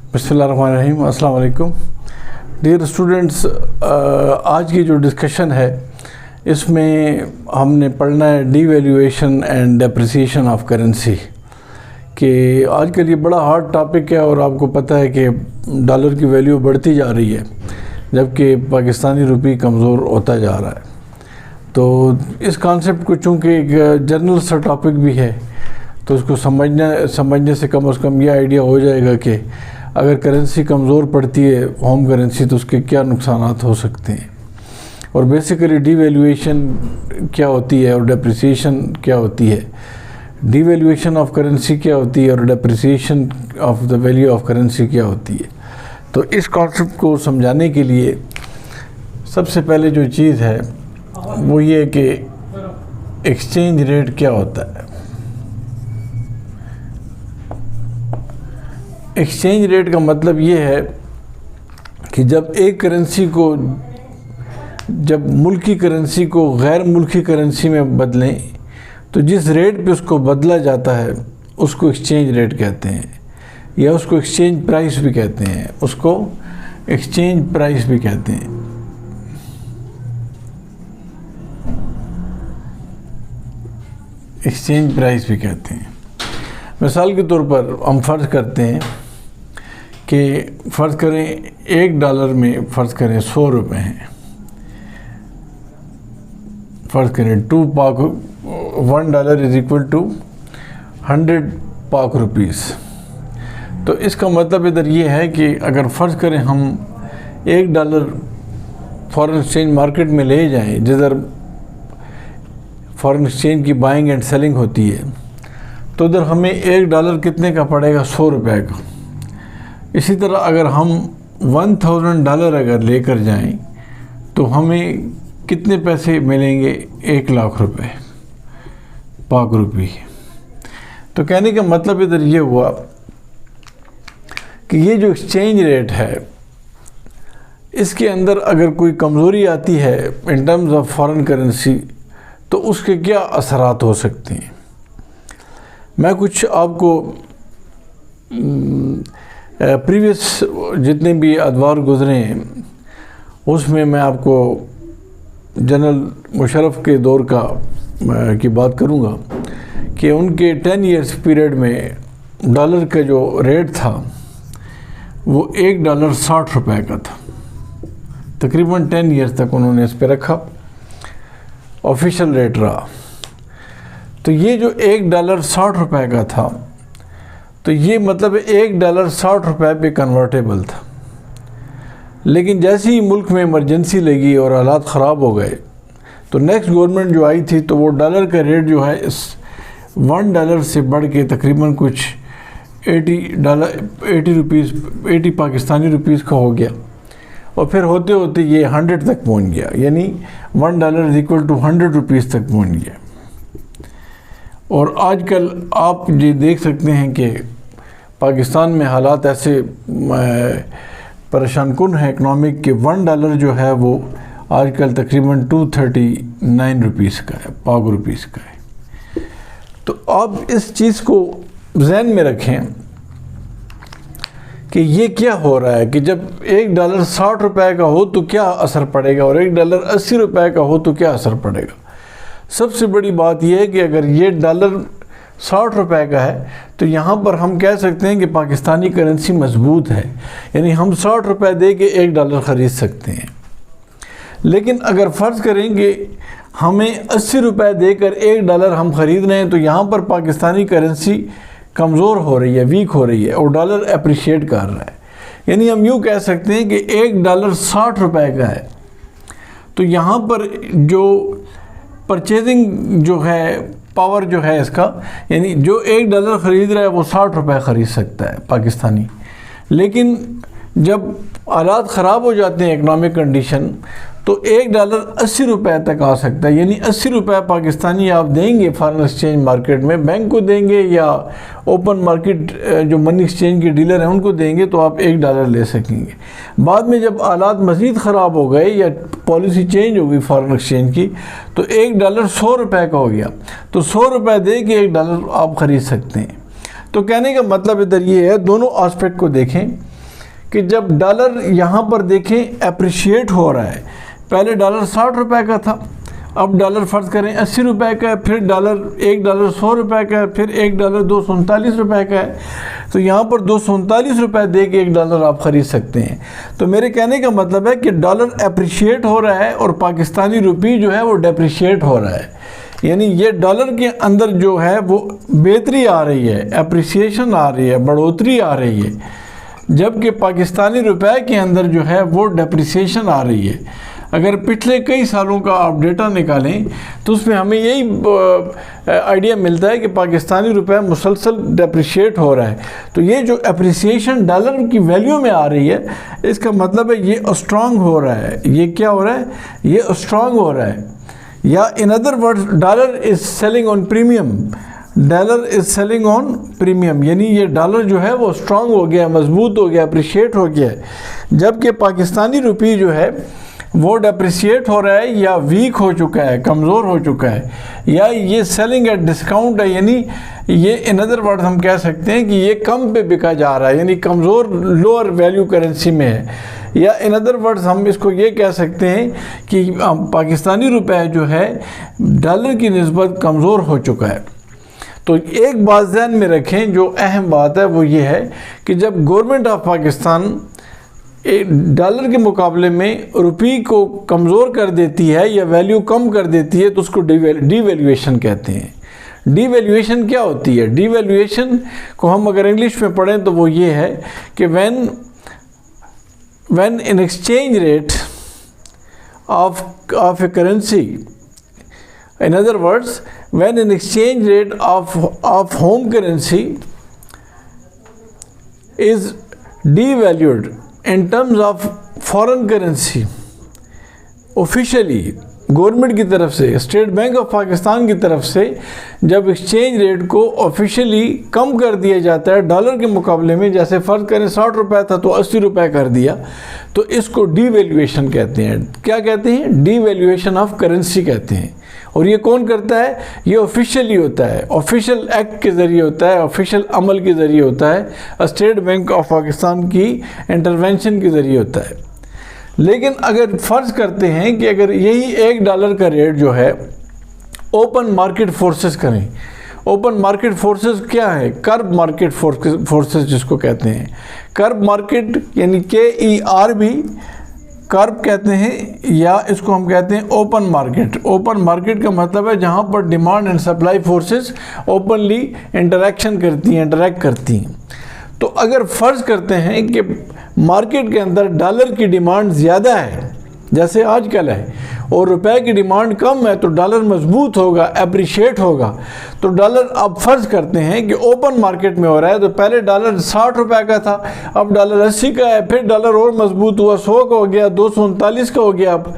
बिस्मिल्लाहिर्रहमानिर्रहीम, अस्सलाम वालेकुम। डियर स्टूडेंट्स, आज की जो डिस्कशन है इसमें हमने पढ़ना है devaluation and depreciation of currency कि आजकल ये बड़ा हार्ड टॉपिक है और आपको पता है कि डॉलर की वैल्यू बढ़ती जा रही है जबकि पाकिस्तानी रुपये कमज़ोर होता जा रहा है। तो इस कॉन्सेप्ट को चूँकि एक जनरल सा टॉपिक भी है तो उसको समझने से कम ये आइडिया हो जाएगा कि अगर करेंसी कमज़ोर पड़ती है होम करेंसी तो उसके क्या नुकसानात हो सकते हैं और बेसिकली डीवैल्यूएशन क्या होती है और डेप्रिसिएशन क्या होती है, डीवैल्यूएशन ऑफ करेंसी क्या होती है और depreciation of the value of currency क्या होती है। तो इस कॉन्सेप्ट को समझाने के लिए सबसे पहले जो चीज़ है वो ये कि एक्सचेंज रेट क्या होता है। एक्सचेंज रेट का मतलब ये है कि जब एक करेंसी को जब मुल्की करेंसी को गैर मुल्की करेंसी में बदलें तो जिस रेट पे उसको बदला जाता है उसको एक्सचेंज रेट कहते हैं या उसको एक्सचेंज प्राइस भी कहते हैं, उसको एक्सचेंज प्राइस भी कहते हैं। एक्सचेंज प्राइस भी कहते हैं। मिसाल के तौर पर हम फ़र्ज़ करते हैं कि फ़र्ज़ करें $1 में फ़र्ज़ करें 100 रुपये हैं, फ़र्ज़ करें $1 इज़ इक्वल टू 100 पाक रुपीज़। तो इसका मतलब इधर ये है कि अगर फ़र्ज़ करें हम $1 फॉरेन एक्सचेंज मार्केट में ले जाएं जिधर फॉरेन एक्सचेंज की बाइंग एंड सेलिंग होती है तो उधर हमें $1 कितने का पड़ेगा, 100 रुपये का। इसी तरह अगर हम $1000 अगर लेकर जाएं तो हमें कितने पैसे मिलेंगे, 1 लाख रुपए पाक रुपये। तो कहने का मतलब इधर ये हुआ कि ये जो एक्सचेंज रेट है इसके अंदर अगर कोई कमज़ोरी आती है in terms of foreign currency तो उसके क्या असरात हो सकते हैं। मैं कुछ आपको प्रीवियस जितने भी अदवार गुज़रे हैं उसमें मैं आपको जनरल मुशर्रफ के दौर की बात करूंगा कि उनके 10 इयर्स पीरियड में डॉलर का जो रेट था वो $1 60 रुपये का था। तकरीबन 10 इयर्स तक उन्होंने इस पर रखा, ऑफिशियल रेट रहा। तो ये जो $1 60 रुपये का था तो ये मतलब $1 60 रुपये पे कन्वर्टेबल था। लेकिन जैसे ही मुल्क में इमरजेंसी लगी और हालात ख़राब हो गए तो नेक्स्ट गवर्नमेंट जो आई थी तो वो डॉलर का रेट जो है इस $1 से बढ़ के तकरीबन कुछ 80 पाकिस्तानी रुपीज़ का हो गया और फिर होते होते ये 100 तक पहुंच गया, यानी $1 इज़ इक्वल टू 100 रुपीज़ तक पहुंच गया। और आजकल आप ये देख सकते हैं कि पाकिस्तान में हालात ऐसे परेशान कुन है इकनॉमिक के $1 जो है वो आजकल तकरीबन 239 रुपीज़ का है, पाक रुपीज़ का है। तो आप इस चीज़ को ज़हन में रखें कि ये क्या हो रहा है कि जब $1 60 रुपये का हो तो क्या असर पड़ेगा और $1 80 रुपये का हो तो क्या असर पड़ेगा। सबसे बड़ी बात यह है कि अगर ये डॉलर 60 रुपये का है तो यहाँ पर हम कह सकते हैं कि पाकिस्तानी करेंसी मजबूत है, यानी हम 60 रुपये दे के $1 ख़रीद सकते हैं। लेकिन अगर फ़र्ज़ करेंगे हमें 80 रुपये देकर $1 हम ख़रीद रहे हैं तो यहाँ पर पाकिस्तानी करेंसी कमज़ोर हो रही है, वीक हो रही है और डॉलर अप्रिशिएट कर रहा है। यानी हम यूँ कह सकते हैं कि $1 60 रुपये का है तो यहाँ पर जो परचेजिंग जो है पावर जो है इसका, यानी जो $1 ख़रीद रहा है वो 60 रुपये ख़रीद सकता है पाकिस्तानी। लेकिन जब हालात ख़राब हो जाते हैं इकनॉमिक कंडीशन तो $1 80 रुपये तक आ सकता है, यानी 80 रुपये पाकिस्तानी आप देंगे फॉरेन एक्सचेंज मार्केट में, बैंक को देंगे या ओपन मार्केट जो मनी एक्सचेंज के डीलर हैं उनको देंगे तो आप $1 ले सकेंगे। बाद में जब हालात मज़ीद ख़राब हो गए या पॉलिसी चेंज हो गई फॉरेन एक्सचेंज की तो $1 100 रुपये का हो गया तो 100 रुपये दे के $1 आप ख़रीद सकते हैं। तो कहने का मतलब इधर ये है, दोनों एस्पेक्ट को देखें कि जब डॉलर यहाँ पर देखें अप्रिशिएट हो रहा है, पहले डॉलर 60 रुपए का था, अब डॉलर फ़र्ज़ करें 80 रुपए का है, फिर एक डॉलर 100 रुपए का है, फिर एक डॉलर 239 रुपए का है। तो यहाँ पर 239 रुपए दे के एक डॉलर आप ख़रीद सकते हैं। तो मेरे कहने का मतलब है कि डॉलर अप्रिशिएट हो रहा है और पाकिस्तानी रुपये जो है वो डेप्रिशिएट हो रहा है, यानी ये डॉलर के अंदर जो है वो बेहतरी आ रही है, अप्रिसिएशन आ रही है, बढ़ोतरी आ रही है, जबकि पाकिस्तानी रुपए के अंदर जो है वो डेप्रिसिएशन आ रही है। अगर पिछले कई सालों का आप डेटा निकालें तो उसमें हमें यही आइडिया मिलता है कि पाकिस्तानी रुपए मुसलसल डेप्रिशिएट हो रहा है। तो ये जो अप्रिसिएशन डॉलर की वैल्यू में आ रही है, इसका मतलब है ये स्ट्रांग हो रहा है। ये क्या हो रहा है? ये स्ट्रांग हो रहा है, या in other words dollar is selling on premium. Dollar is selling on premium, यानी ये डॉलर जो है वो स्ट्रांग हो गया, मजबूत हो गया, अप्रिशिएट हो गया है, जबकि पाकिस्तानी रुपये जो है वो डेप्रिशिएट हो रहा है या वीक हो चुका है, कमज़ोर हो चुका है, या ये सेलिंग एट डिस्काउंट है, यानी ये इन अदर वर्ड्स हम कह सकते हैं कि ये कम पे बिका जा रहा है, यानी कमज़ोर लोअर वैल्यू करेंसी में है। या इन अदर वर्ड्स हम इसको ये कह सकते हैं कि पाकिस्तानी रुपए जो है डॉलर की निस्बत कमज़ोर हो चुका है। तो एक बात ध्यान में रखें, जो अहम बात है वो ये है कि जब गवर्नमेंट ऑफ पाकिस्तान डॉलर के मुकाबले में रुपये को कमज़ोर कर देती है या वैल्यू कम कर देती है तो उसको डीवैल्यूएशन कहते हैं। डीवैल्यूएशन क्या होती है? डीवैल्यूएशन को हम अगर इंग्लिश में पढ़ें तो वो ये है कि when an exchange rate of a currency, in other words, when an exchange rate of home currency is devalued in terms of foreign currency, officially government की तरफ से, स्टेट बैंक ऑफ पाकिस्तान की तरफ से जब एक्सचेंज रेट को officially कम कर दिया जाता है डॉलर के मुकाबले में, जैसे फ़र्ज़ करें 60 रुपए था तो 80 रुपए कर दिया, तो इसको डीवैल्यूएशन कहते हैं। क्या कहते हैं? डीवैल्यूएशन ऑफ करेंसी कहते हैं। और ये कौन करता है? ये ऑफिशियली होता है, ऑफिशियल एक्ट के ज़रिए होता है, ऑफिशियल अमल के ज़रिए होता है, स्टेट बैंक ऑफ पाकिस्तान की इंटरवेंशन के ज़रिए होता है। लेकिन अगर फ़र्ज़ करते हैं कि अगर यही $1 का रेट जो है ओपन मार्केट फोर्सेस करें, ओपन मार्केट फोर्सेस क्या है? कर्ब मार्केट फोर्सेस जिसको कहते हैं। कर्ब मार्केट यानी KERB, कर्ब कहते हैं, या इसको हम कहते हैं ओपन मार्केट। ओपन मार्केट का मतलब है जहाँ पर demand and supply forces openly interact करती हैं। तो अगर फ़र्ज़ करते हैं कि मार्केट के अंदर डॉलर की डिमांड ज़्यादा है जैसे आजकल है, और रुपए की डिमांड कम है, तो डॉलर मजबूत होगा, अप्रिशिएट होगा। तो डॉलर अब फ़र्ज़ करते हैं कि ओपन मार्केट में हो रहा है, तो पहले डॉलर 60 रुपए का था, अब डॉलर 80 का है, फिर डॉलर और मजबूत हुआ, 100 का हो गया, 239 का हो गया अब।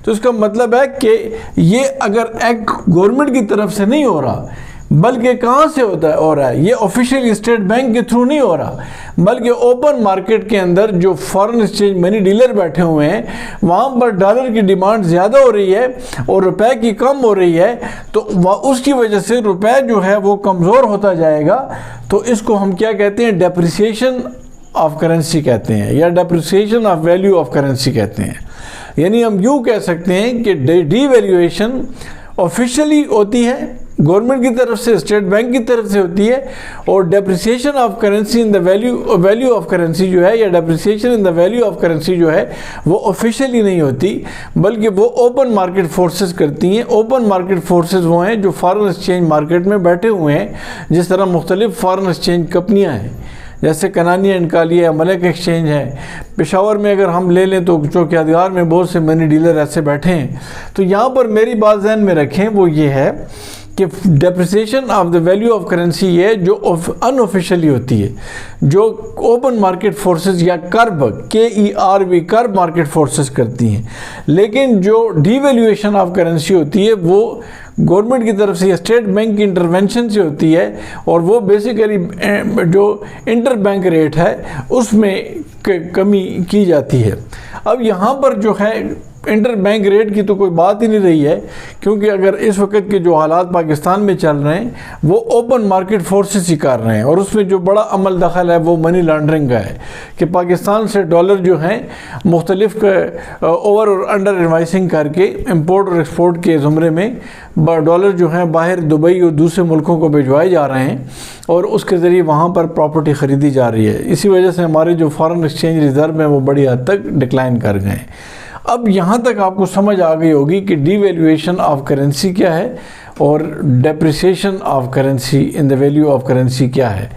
तो इसका मतलब है कि ये अगर एक्ट गवर्नमेंट की तरफ से नहीं हो रहा, बल्कि कहाँ से हो रहा है? ये ऑफिशियल स्टेट बैंक के थ्रू नहीं हो रहा, बल्कि ओपन मार्केट के अंदर जो फॉरेन एक्सचेंज मनी डीलर बैठे हुए हैं वहाँ पर डॉलर की डिमांड ज़्यादा हो रही है और रुपए की कम हो रही है, तो उसकी वजह से रुपए जो है वो कमज़ोर होता जाएगा। तो इसको हम क्या कहते हैं? डेप्रिसिएशन ऑफ करेंसी कहते हैं, या depreciation of value of currency कहते हैं। यानी हम यूँ कह सकते हैं कि डीवैल्यूएशन ऑफिशियली होती है गवर्नमेंट की तरफ से, स्टेट बैंक की तरफ से होती है, और depreciation of currency in the value of currency जो है, या depreciation in the value of currency जो है वो ऑफिशियली नहीं होती, बल्कि वो ओपन मार्केट फोर्सेस करती हैं। ओपन मार्केट फोर्सेस वो हैं जो फॉरेन एक्सचेंज मार्केट में बैठे हुए हैं, जिस तरह मुख्तलिफ फॉरेन एक्सचेंज कंपनियाँ हैं, जैसे कनानी एंड कालिया, मलिक एक्सचेंज है। पेशावर में अगर हम ले लें तो चौक यादगार में बहुत से मनी डीलर ऐसे बैठे हैं। तो यहाँ पर मेरी बात ध्यान में रखें, वो ये है कि depreciation of the value of currency ये जो अनऑफिशियली होती है, जो ओपन मार्केट फोर्सेस या कर्ब KERB कर्ब मार्केट फोर्सेस करती हैं। लेकिन जो डीवैल्यूएशन ऑफ करेंसी होती है वो गवर्नमेंट की तरफ से या स्टेट बैंक की इंटरवेंशन से होती है, और वो बेसिकली जो इंटर बैंक रेट है उसमें कमी की जाती है। अब यहाँ पर जो है इंटर बैंक रेट की तो कोई बात ही नहीं रही है, क्योंकि अगर इस वक्त के जो हालात पाकिस्तान में चल रहे हैं वो ओपन मार्केट फोर्सेस ही कर रहे हैं, और उसमें जो बड़ा अमल दखल है वो मनी लॉन्ड्रिंग का है कि पाकिस्तान से डॉलर जो हैं मुख्तलिफ ओवर और अंडर इन्वाइसिंग करके इम्पोर्ट और एक्सपोर्ट के ज़ुमरे में डॉलर जो हैं बाहर दुबई और दूसरे मुल्कों को भिजवाए जा रहे हैं, और उसके ज़रिए वहाँ पर प्रॉपर्टी ख़रीदी जा रही है। इसी वजह से हमारे जो फॉरेन एक्सचेंज रिज़र्व हैं वो बड़ी हद तक डिक्लाइन कर गए हैं। अब यहाँ तक आपको समझ आ गई होगी कि डीवैल्यूएशन ऑफ करेंसी क्या है और depreciation of currency in the value of currency क्या है,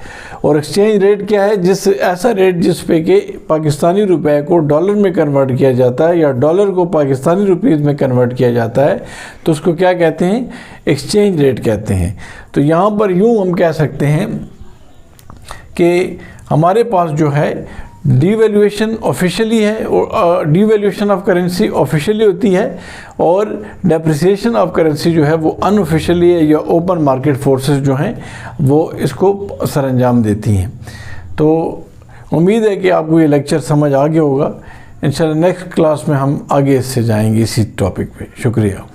और एक्सचेंज रेट क्या है, जिस ऐसा रेट जिस पे कि पाकिस्तानी रुपए को डॉलर में कन्वर्ट किया जाता है या डॉलर को पाकिस्तानी रुपीज़ में कन्वर्ट किया जाता है, तो उसको क्या कहते हैं, एक्सचेंज रेट कहते हैं। तो यहाँ पर यूँ हम कह सकते हैं कि हमारे पास जो है डीवैल्यूएशन ऑफिशियली है, और डीवैल्यूएशन ऑफ करेंसी ऑफिशियली होती है, और डेप्रिसिएशन ऑफ करेंसी जो है वो अनऑफिशियली है, या ओपन मार्केट फोर्सेस जो हैं वो इसको सरअंजाम देती हैं। तो उम्मीद है कि आपको ये लेक्चर समझ आ गया होगा। इंशाल्लाह नेक्स्ट क्लास में हम आगे इससे जाएंगे इसी टॉपिक पे। शुक्रिया।